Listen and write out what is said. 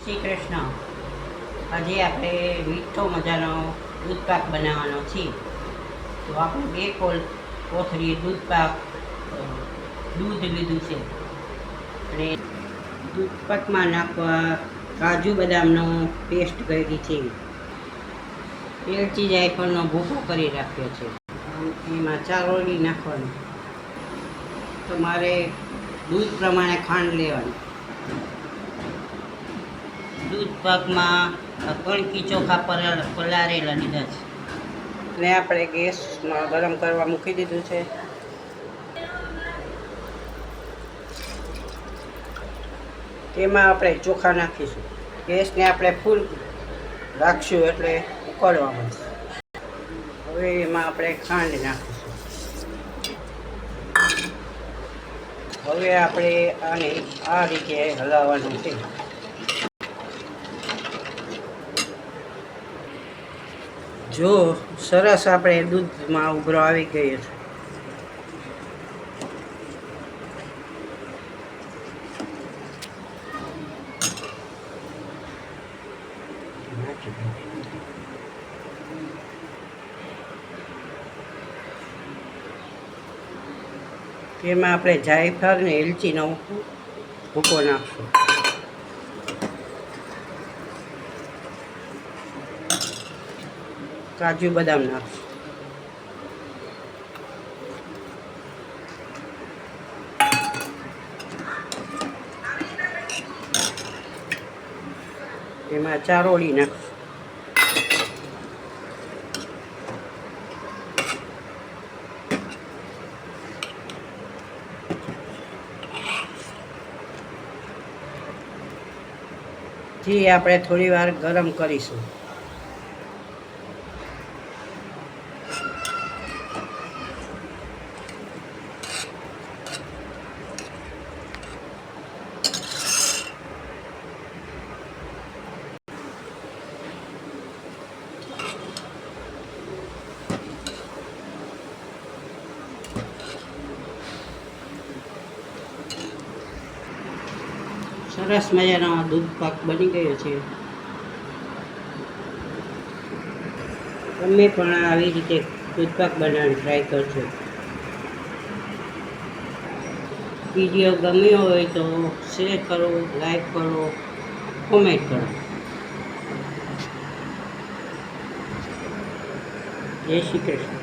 શ્રી કૃષ્ણ. આજે આપણે મીઠો મજાનો દૂધ પાક બનાવવાનો છે. તો આપણે 2 કોથળી દૂધ લીધું છે અને દૂધ પાકમાં નાખવા કાજુ બદામનો પેસ્ટ કરી છે. એલચી જાયફળનો ભૂકો કરી રાખ્યો છે. એમાં ચારોળી નાખવાનું. તમારે દૂધ પ્રમાણે ખાંડ લેવાની. દૂધ પાકમાં કણકી ચોખા પલાળેલા લીધા છે અને આપણે ગેસમાં ગરમ કરવા મૂકી દીધું છે. તેમાં આપણે ચોખા નાખીશું. ગેસને આપણે ફૂલ રાખશું એટલે ઉકળવા મળશે. હવે એમાં આપણે ખાંડ નાખીશું. હવે આપણે આને આ રીતે હલાવવાનું છે. જો સરસ આપણે દૂધમાં ઉભરો આવી ગયો છે. તેમાં આપણે જાયફળ ને એલચીનો ભૂકો નાખશું. કાજુ બદામ નાખશું. એમાં ચારોળી નાખશું. જે આપણે થોડી વાર ગરમ કરીશું. સરસ મજાનો દૂધ પાક બની ગયો છે. તમે પણ આવી રીતે દૂધ પાક બનાવવાની ટ્રાય કરજો. વિડીયો ગમ્યો હોય તો શેર કરો, લાઈક કરો, કોમેન્ટ કરો. જય શ્રી કૃષ્ણ.